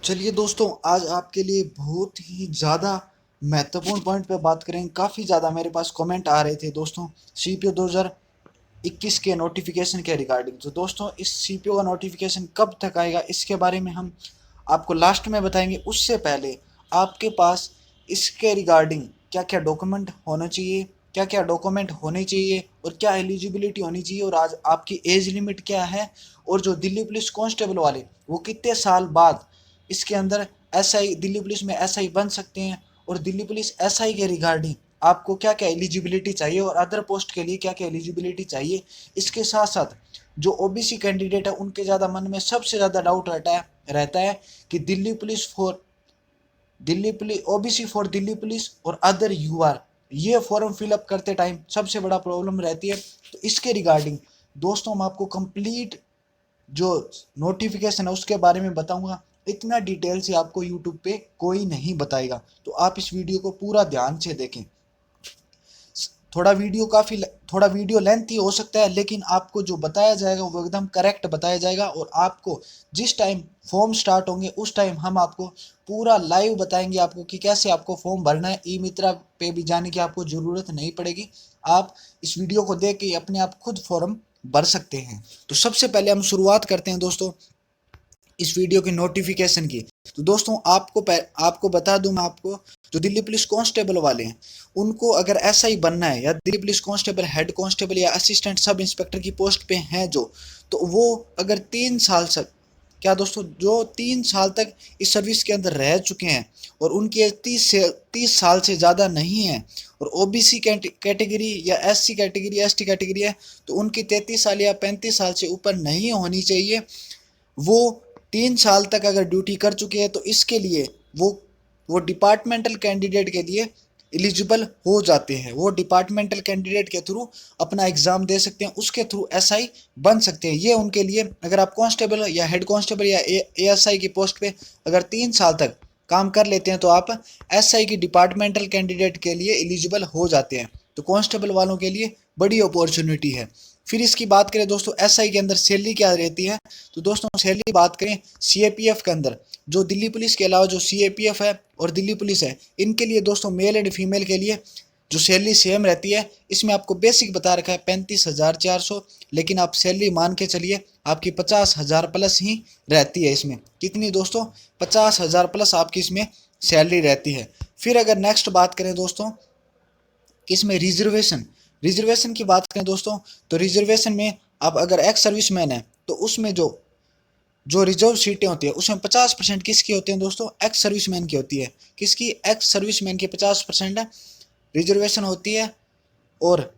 चलिए दोस्तों, आज आपके लिए बहुत ही ज़्यादा महत्वपूर्ण पॉइंट पे बात करेंगे। काफ़ी ज़्यादा मेरे पास कमेंट आ रहे थे दोस्तों, सीपीओ 2021 के नोटिफिकेशन के रिगार्डिंग। तो दोस्तों, इस सीपीओ का नोटिफिकेशन कब तक आएगा इसके बारे में हम आपको लास्ट में बताएंगे। उससे पहले आपके पास इसके रिगार्डिंग क्या क्या डॉक्यूमेंट होना चाहिए, क्या क्या डॉक्यूमेंट होने चाहिए और क्या एलिजिबिलिटी होनी चाहिए, और आज आपकी एज लिमिट क्या है, और जो दिल्ली पुलिस कांस्टेबल वाले वो कितने साल बाद इसके अंदर एसआई, दिल्ली पुलिस में एसआई बन सकते हैं, और दिल्ली पुलिस एसआई के रिगार्डिंग आपको क्या क्या एलिजिबिलिटी चाहिए और अदर पोस्ट के लिए क्या क्या एलिजिबिलिटी चाहिए। इसके साथ साथ जो ओबीसी कैंडिडेट है उनके ज़्यादा मन में सबसे ज़्यादा डाउट रहता है कि Delhi police OBC for Delhi police और अदर यूआर, ये फॉर्म फिलअप करते टाइम सबसे बड़ा प्रॉब्लम रहती है। तो इसके रिगार्डिंग दोस्तों हम आपको कंप्लीट जो नोटिफिकेशन है उसके बारे में बताऊंगा। इतना डिटेल से आपको यूट्यूब पे कोई नहीं बताएगा, तो आप इस वीडियो को पूरा ध्यान से देखें। थोड़ा वीडियो लेंथी हो सकता है, लेकिन आपको जो बताया जाएगा वो एकदम करेक्ट बताया जाएगा, और आपको जिस टाइम फॉर्म स्टार्ट होंगे उस टाइम हम आपको पूरा लाइव बताएंगे आपको कि कैसे आपको फॉर्म भरना है। ई मित्रा पे भी जाने की आपको ज़रूरत नहीं पड़ेगी, आप इस वीडियो को देख के अपने आप खुद फॉर्म भर सकते हैं। तो सबसे पहले हम शुरुआत करते हैं दोस्तों इस वीडियो की नोटिफिकेशन की। तो दोस्तों आपको बता दूं मैं आपको, जो दिल्ली पुलिस कांस्टेबल वाले हैं उनको अगर एसआई बनना है, या Delhi police constable head constable या असिस्टेंट सब इंस्पेक्टर की पोस्ट पे हैं जो, तो वो अगर 3 साल से क्या दोस्तों, जो 3 साल तक इस सर्विस के अंदर रह चुके हैं और उनकी एज 30 साल से ज़्यादा नहीं है, और ओबीसी कैटेगरी या एससी कैटेगरी एसटी कैटेगरी है, तो उनकी 33 साल या 35 साल से ऊपर नहीं होनी चाहिए। वो 3 साल तक अगर ड्यूटी कर चुके हैं तो इसके लिए वो डिपार्टमेंटल कैंडिडेट के लिए एलिजिबल हो जाते हैं। वो डिपार्टमेंटल कैंडिडेट के थ्रू अपना एग्ज़ाम दे सकते हैं, उसके थ्रू एसआई बन सकते हैं। ये उनके लिए, अगर आप कांस्टेबल या हेड कांस्टेबल या एएसआई की पोस्ट पे अगर 3 साल तक काम कर लेते हैं तो आप एसआई की डिपार्टमेंटल कैंडिडेट के लिए एलिजिबल हो जाते हैं। तो कांस्टेबल वालों के लिए बड़ी अपॉर्चुनिटी है। फिर इसकी बात करें दोस्तों एसआई के अंदर सैलरी क्या रहती है, तो दोस्तों सैलरी बात करें सीएपीएफ के अंदर, जो दिल्ली पुलिस के अलावा जो सीएपीएफ है और दिल्ली पुलिस है, इनके लिए दोस्तों मेल एंड फीमेल के लिए जो सैलरी सेम रहती है। इसमें आपको बेसिक बता रखा है 35,400, लेकिन आप सैलरी मान के चलिए आपकी 50,000 प्लस ही रहती है। इसमें कितनी दोस्तों, 50,000 प्लस आपकी इसमें सैलरी रहती है। फिर अगर नेक्स्ट बात करें दोस्तों किसमें, रिजर्वेशन की बात करें दोस्तों, तो रिजर्वेशन में आप अगर एक्स सर्विसमैन है तो उसमें जो जो रिजर्व सीटें होती है उसमें 50% किसकी होती हैं दोस्तों, एक्स सर्विसमैन की होती है। किसकी, एक्स सर्विसमैन की 50% रिजर्वेशन होती है। और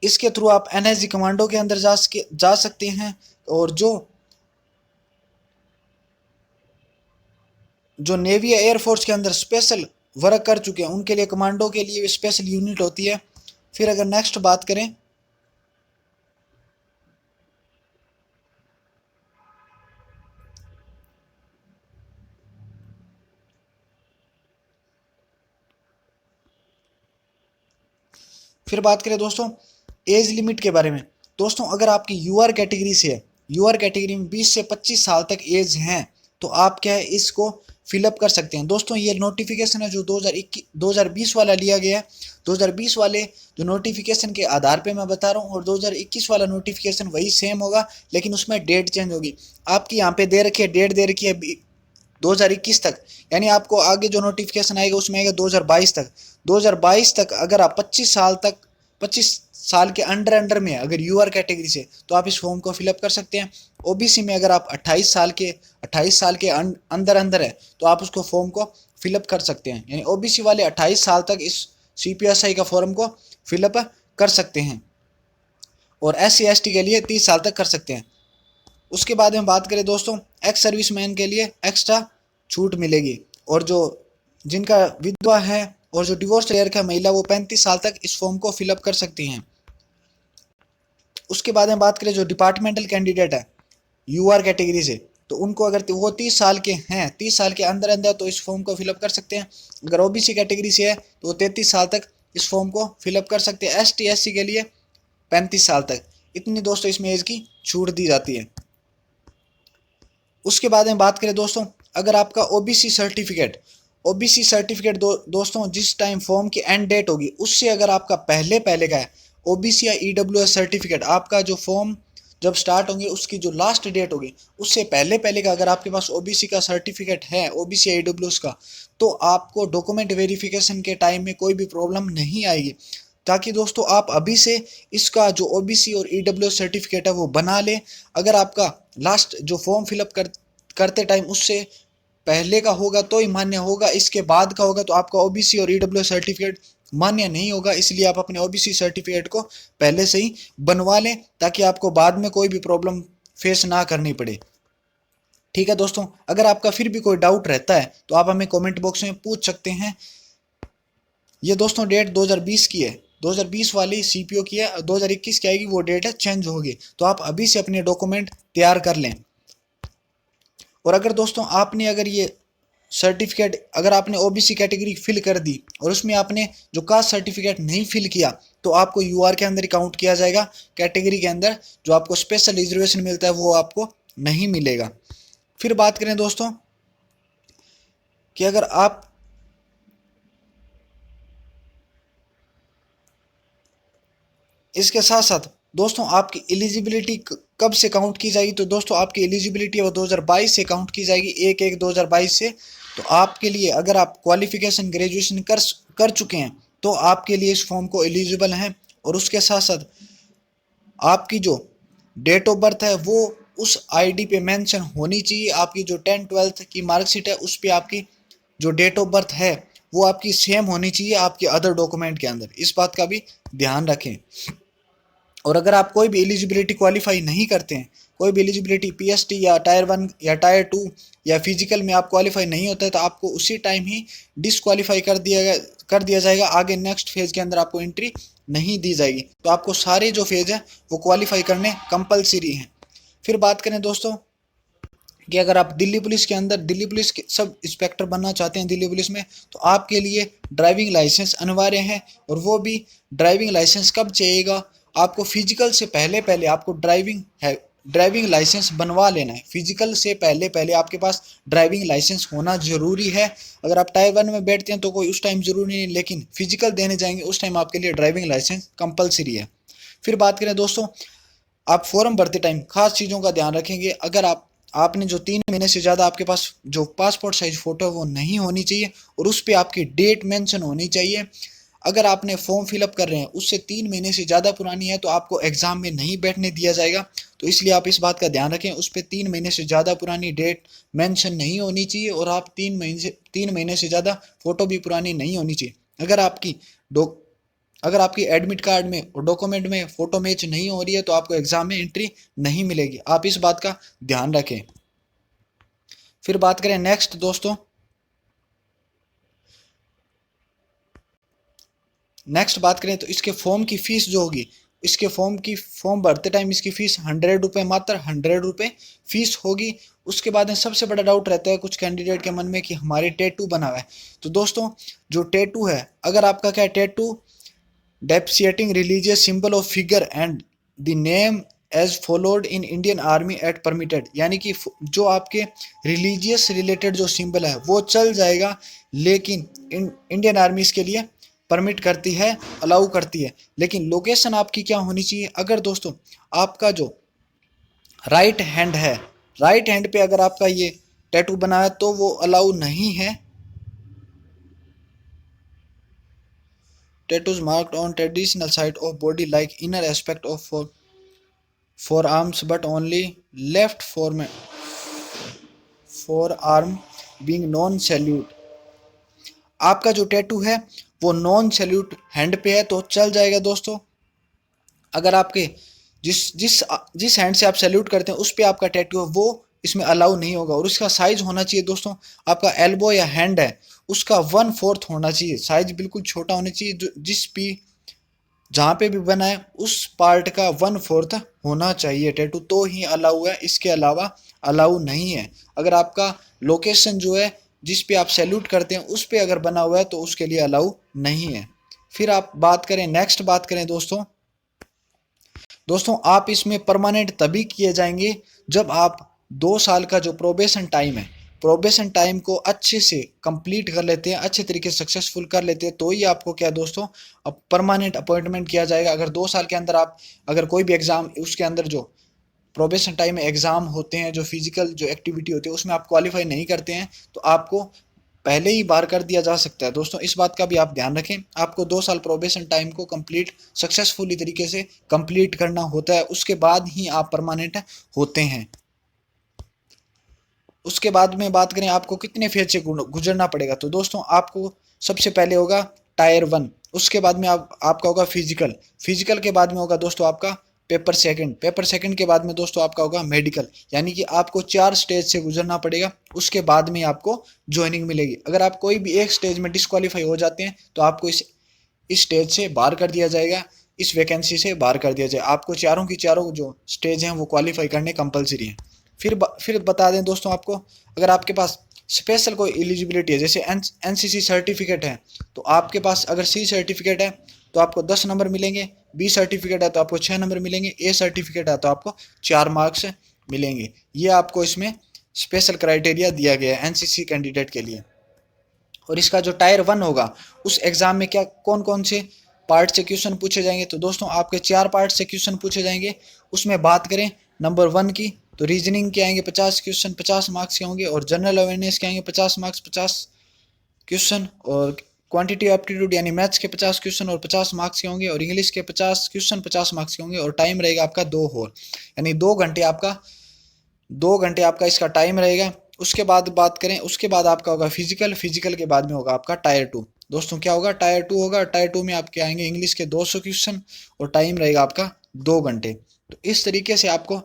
इसके थ्रू आप एनएसजी कमांडो के अंदर जा सकते हैं। और जो जो नेवी या एयरफोर्स के अंदर स्पेशल वर्क कर चुके हैं उनके लिए, कमांडो के लिए स्पेशल यूनिट होती है। फिर अगर नेक्स्ट बात करें, दोस्तों एज लिमिट के बारे में। दोस्तों अगर आपकी यूआर कैटेगरी से है, यूआर कैटेगरी में 20 से 25 साल तक एज है, तो आप क्या है इसको फिलअप कर सकते हैं। दोस्तों ये नोटिफिकेशन है जो 2020 वाला लिया गया है। 2020 वाले जो नोटिफिकेशन के आधार पे मैं बता रहा हूँ, और 2021 वाला नोटिफिकेशन वही सेम होगा, लेकिन उसमें डेट चेंज होगी। आपकी यहाँ पे दे रखी है, डेट दे रखी है 2021 तक, यानी आपको आगे जो नोटिफिकेशन आएगा उसमें आएगा 2022 तक। 2022 तक अगर आप 25 साल के अंडर में अगर यूआर कैटेगरी से, तो आप इस फॉर्म को फिलअप कर सकते हैं। ओबीसी में अगर आप 28 साल के अंदर है तो आप उसको फॉर्म को फिलअप कर सकते हैं, यानी ओबीसी वाले 28 साल तक इस सीपीएसआई का फॉर्म को फिलअप कर सकते हैं, और एससी एसटी के लिए 30 साल तक कर सकते हैं। उसके बाद हम बात करें दोस्तों, एक्स सर्विसमैन के लिए एक्स्ट्रा छूट मिलेगी, और जो जिनका विधवा है और जो डिवोर्स लेयर का महिला, वो 35 साल तक इस फॉर्म को फिलअप कर सकती हैं। उसके बाद हम बात करें जो डिपार्टमेंटल कैंडिडेट है यूआर कैटेगरी से, तो उनको अगर वो 30 साल के हैं, 30 साल के अंदर तो इस फॉर्म को फिलअप कर सकते हैं। अगर ओबीसी कैटेगरी से है तो वो 33 साल तक इस फॉर्म को फिलअप कर सकते हैं। एसटी एससी के लिए 35 साल तक। इतनी दोस्तों इसमें एज की छूट दी जाती है। उसके बाद में बात करें दोस्तों, अगर आपका ओबीसी सर्टिफिकेट दोस्तों जिस टाइम फॉर्म की एंड डेट होगी उससे अगर आपका पहले पहले का है ओबीसी या ईडब्ल्यूएस सर्टिफिकेट, आपका जो फॉर्म जब स्टार्ट होंगे उसकी जो लास्ट डेट होगी उससे पहले पहले का अगर आपके पास ओबीसी का सर्टिफिकेट है, ओबीसी या ईडब्ल्यूएस का, तो आपको डॉक्यूमेंट वेरिफिकेशन के टाइम में कोई भी प्रॉब्लम नहीं आएगी। ताकि दोस्तों आप अभी से इसका जो ओबीसी और ईडब्ल्यूएस सर्टिफिकेट है वो बना लें। अगर आपका लास्ट जो फॉर्म फिलअप करते टाइम उससे पहले का होगा तो ही मान्य होगा, इसके बाद का होगा तो आपका ओबीसी और ईडब्ल्यूएस सर्टिफिकेट मान्य नहीं होगा। इसलिए आप अपने ओबीसी सर्टिफिकेट को पहले से ही बनवा लें ताकि आपको बाद में कोई भी प्रॉब्लम फेस ना करनी पड़े। ठीक है दोस्तों, अगर आपका फिर भी कोई डाउट रहता है तो आप हमें कमेंट बॉक्स में पूछ सकते हैं। ये दोस्तों डेट 2020 की है, 2020 वाली सीपीओ की है, 2021 की आएगी वो डेट है चेंज होगी, तो आप अभी से अपने डॉक्यूमेंट तैयार कर लें। और अगर दोस्तों आपने अगर ये सर्टिफिकेट अगर आपने ओबीसी कैटेगरी फिल कर दी और उसमें आपने जो कास्ट सर्टिफिकेट नहीं फिल किया तो आपको यूआर के अंदर काउंट किया जाएगा, कैटेगरी के अंदर जो आपको स्पेशल रिजर्वेशन मिलता है वो आपको नहीं मिलेगा। फिर बात करें दोस्तों कि अगर आप इसके साथ साथ दोस्तों आपकी एलिजिबिलिटी कब से काउंट की जाएगी, तो दोस्तों आपकी एलिजिबिलिटी वो 2022 से काउंट की जाएगी, 1/1/2022 से। तो आपके लिए अगर आप क्वालिफिकेशन ग्रेजुएशन कर चुके हैं तो आपके लिए इस फॉर्म को एलिजिबल हैं। और उसके साथ साथ आपकी जो डेट ऑफ बर्थ है वो उस आईडी पे मेंशन होनी चाहिए। आपकी जो 10th-12th की मार्कशीट है उस पर आपकी जो डेट ऑफ बर्थ है वो आपकी सेम होनी चाहिए आपके अदर डॉक्यूमेंट के अंदर, इस बात का भी ध्यान रखें। और अगर आप कोई भी एलिजिबिलिटी क्वालिफाई नहीं करते हैं, कोई भी एलिजिबिलिटी पीएसटी या टायर 1 या टायर 2 या फिजिकल में आप क्वालिफाई नहीं होता है तो आपको उसी टाइम ही डिसक्वालीफाई कर दिया जाएगा। आगे नेक्स्ट फेज के अंदर आपको एंट्री नहीं दी जाएगी। तो आपको सारे जो फेज है वो क्वालिफाई करने कंपलसरी हैं। फिर बात करें दोस्तों कि अगर आप दिल्ली पुलिस के अंदर दिल्ली पुलिस के सब इंस्पेक्टर बनना चाहते हैं दिल्ली पुलिस में, तो आपके लिए ड्राइविंग लाइसेंस अनिवार्य है। और वो भी ड्राइविंग लाइसेंस कब चाहिएगा, आपको फिजिकल से पहले पहले आपको ड्राइविंग लाइसेंस बनवा लेना है। फिजिकल से पहले पहले आपके पास ड्राइविंग लाइसेंस होना जरूरी है। अगर आप टायर 1 में बैठते हैं तो कोई उस टाइम जरूरी नहीं, लेकिन फिजिकल देने जाएंगे उस टाइम आपके लिए ड्राइविंग लाइसेंस कंपलसरी है। फिर बात करें दोस्तों, आप फॉर्म भरते टाइम खास चीज़ों का ध्यान रखेंगे। अगर आपने जो 3 महीने से ज़्यादा आपके पास जो पासपोर्ट साइज फ़ोटो है वो नहीं होनी चाहिए और उस पर आपकी डेट मेंशन होनी चाहिए। अगर आपने फॉर्म फिलअप कर रहे हैं उससे 3 महीने से ज़्यादा पुरानी है तो आपको एग्ज़ाम में नहीं बैठने दिया जाएगा। तो इसलिए आप इस बात का ध्यान रखें, उस पर 3 महीने से ज़्यादा पुरानी डेट मेंशन नहीं होनी चाहिए और आप 3 महीने से ज़्यादा फ़ोटो भी पुरानी नहीं होनी चाहिए। अगर आपकी एडमिट कार्ड में और डॉक्यूमेंट में फ़ोटो मैच नहीं हो रही है तो आपको एग्ज़ाम में एंट्री नहीं मिलेगी। आप इस बात का ध्यान रखें। फिर बात करें नेक्स्ट दोस्तों, बात करें तो इसके फॉर्म की फ़ीस जो होगी, इसके फॉर्म भरते टाइम इसकी फ़ीस 100 रुपये, मात्र 100 रुपये फ़ीस होगी। उसके बाद में सबसे बड़ा डाउट रहता है कुछ कैंडिडेट के मन में कि हमारे टैटू बना हुआ है। तो दोस्तों जो टैटू है, अगर आपका क्या tattoo depicting religious symbol of figure and the name as followed in Indian army at permitted, यानी कि जो आपके रिलीजियस रिलेटेड जो सिंबल है वो चल जाएगा, लेकिन इंडियन आर्मी इसके लिए परमिट करती है, अलाउ करती है। लेकिन लोकेशन आपकी क्या होनी चाहिए, अगर दोस्तों आपका जो राइट हैंड है, राइट हैंड पे अगर आपका ये टैटू बना है तो वो अलाउ नहीं है। Tattoos marked on traditional side of body like inner aspect of forearms but only left forearm being non salute। आपका जो टैटू है वो नॉन सैल्यूट हैंड पे है तो चल जाएगा दोस्तों। अगर आपके जिस जिस जिस हैंड से आप सैल्यूट करते हैं उस पे आपका टैटू है वो इसमें अलाउ नहीं होगा। और उसका साइज होना चाहिए दोस्तों, आपका एल्बो या हैंड है उसका 1/4 होना चाहिए, साइज बिल्कुल छोटा होना चाहिए। जो जिस भी जहाँ पे भी बना है उस पार्ट का 1/4 होना चाहिए टैटू, तो ही अलाउ है, इसके अलावा अलाउ नहीं है। अगर आपका लोकेशन जो है जिस पे आप सैल्यूट करते हैं उस पे अगर बना हुआ है तो उसके लिए अलाउ नहीं है। फिर आप नेक्स्ट बात करें दोस्तों आप इसमें परमानेंट तभी किए जाएंगे जब आप 2 साल का जो प्रोबेशन टाइम है, प्रोबेशन टाइम को अच्छे से कंप्लीट कर लेते हैं, अच्छे तरीके से सक्सेसफुल कर लेते हैं, तो ही आपको क्या है दोस्तों, अब परमानेंट अपॉइंटमेंट किया जाएगा। अगर 2 साल के अंदर आप अगर कोई भी एग्ज़ाम उसके अंदर जो प्रोबेशन टाइम में एग्ज़ाम होते हैं, जो फिजिकल जो एक्टिविटी होती है उसमें आप क्वालिफाई नहीं करते हैं, तो आपको पहले ही बाहर कर दिया जा सकता है। दोस्तों इस बात का भी आप ध्यान रखें, आपको 2 साल प्रोबेशन टाइम को कंप्लीट सक्सेसफुली तरीके से कंप्लीट करना होता है, उसके बाद ही आप परमानेंट होते हैं। उसके बाद में बात करें आपको कितने फेज से गुजरना पड़ेगा, तो दोस्तों आपको सबसे पहले होगा टायर 1, उसके बाद में आपका होगा फिजिकल, फिजिकल के बाद में होगा दोस्तों आपका पेपर सेकंड, पेपर सेकंड के बाद में दोस्तों आपका होगा मेडिकल। यानी कि आपको 4 स्टेज से गुजरना पड़ेगा, उसके बाद में आपको ज्वाइनिंग मिलेगी। अगर आप कोई भी एक स्टेज में डिस्क्वालीफाई हो जाते हैं तो आपको इस स्टेज से बाहर कर दिया जाएगा, इस वैकेंसी से बाहर कर दिया जाए। आपको चारों की चारों जो स्टेज हैं वो क्वालिफाई करने कंपलसरी हैं। फिर बता दें दोस्तों आपको, अगर आपके पास स्पेशल कोई एलिजिबिलिटी है, जैसे एनसीसी सर्टिफिकेट है, तो आपके पास अगर सी सर्टिफिकेट है तो आपको 10 नंबर मिलेंगे, बी सर्टिफिकेट है तो आपको 6 नंबर मिलेंगे, ए सर्टिफिकेट है तो आपको 4 मार्क्स मिलेंगे। ये आपको इसमें स्पेशल क्राइटेरिया दिया गया है एनसीसी कैंडिडेट के लिए। और इसका जो टायर 1 होगा उस एग्ज़ाम में क्या कौन कौन से पार्ट से क्वेश्चन पूछे जाएंगे, तो दोस्तों आपके 4 पार्ट से क्वेश्चन पूछे जाएंगे। उसमें बात करें नंबर 1 की, तो रीजनिंग के आएंगे 50 क्वेश्चन, 50 मार्क्स के होंगे, और जनरल अवेयरनेस के आएंगे 50 मार्क्स, 50 क्वेश्चन, और क्वांटिटी एप्टीट्यूड यानी मैथ्स के 50 क्वेश्चन और 50 मार्क्स के होंगे, और इंग्लिश के 50 क्वेश्चन 50 मार्क्स के होंगे, और टाइम रहेगा आपका 2 होर, यानी 2 घंटे आपका इसका टाइम रहेगा। उसके बाद बात करें, उसके बाद आपका होगा फिजिकल, फिजिकल के बाद में होगा आपका टायर 2। दोस्तों क्या होगा, टायर 2 होगा, टायर 2 में आपके आएंगे इंग्लिश के 200 क्वेश्चन और टाइम रहेगा आपका 2 घंटे। तो इस तरीके से आपको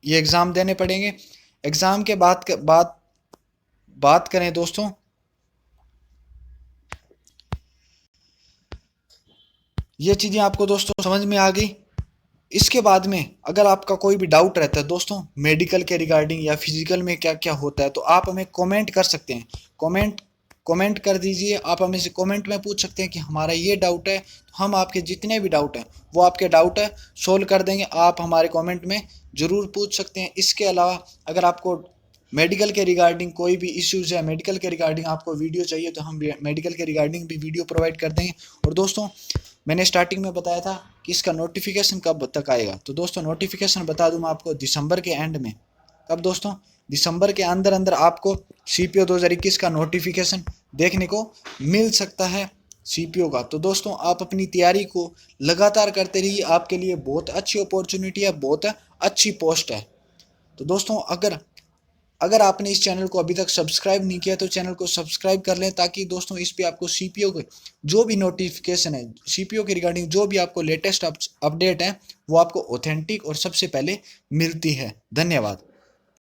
ये एग्ज़ाम देने पड़ेंगे। एग्ज़ाम के बात करें दोस्तों, ये चीज़ें आपको दोस्तों समझ में आ गई। इसके बाद में अगर आपका कोई भी डाउट रहता है दोस्तों मेडिकल के रिगार्डिंग या फिजिकल में क्या क्या होता है, तो आप हमें कमेंट कर सकते हैं, कमेंट कर दीजिए। आप हमें से कमेंट में पूछ सकते हैं कि हमारा ये डाउट है, तो हम आपके जितने भी डाउट हैं वो आपके डाउट है सोल्व कर देंगे। आप हमारे कमेंट में ज़रूर पूछ सकते हैं। इसके अलावा अगर आपको मेडिकल के रिगार्डिंग कोई भी इश्यूज़ है, मेडिकल के रिगार्डिंग आपको वीडियो चाहिए, तो हम मेडिकल के रिगार्डिंग भी वीडियो प्रोवाइड कर देंगे। और दोस्तों मैंने स्टार्टिंग में बताया था कि इसका नोटिफिकेशन कब तक आएगा, तो दोस्तों नोटिफिकेशन बता दूं मैं आपको दिसंबर के एंड में। कब दोस्तों, दिसंबर के अंदर अंदर आपको सीपीओ 2021 का नोटिफिकेशन देखने को मिल सकता है सीपीओ का। तो दोस्तों आप अपनी तैयारी को लगातार करते रहिए, आपके लिए बहुत अच्छी अपॉर्चुनिटी है, बहुत अच्छी पोस्ट है। तो दोस्तों अगर अगर आपने इस चैनल को अभी तक सब्सक्राइब नहीं किया तो चैनल को सब्सक्राइब कर लें, ताकि दोस्तों इस पे आपको सीपीओ के जो भी नोटिफिकेशन है, सीपीओ के रिगार्डिंग जो भी आपको लेटेस्ट अपडेट है वो आपको ऑथेंटिक और सबसे पहले मिलती है। धन्यवाद।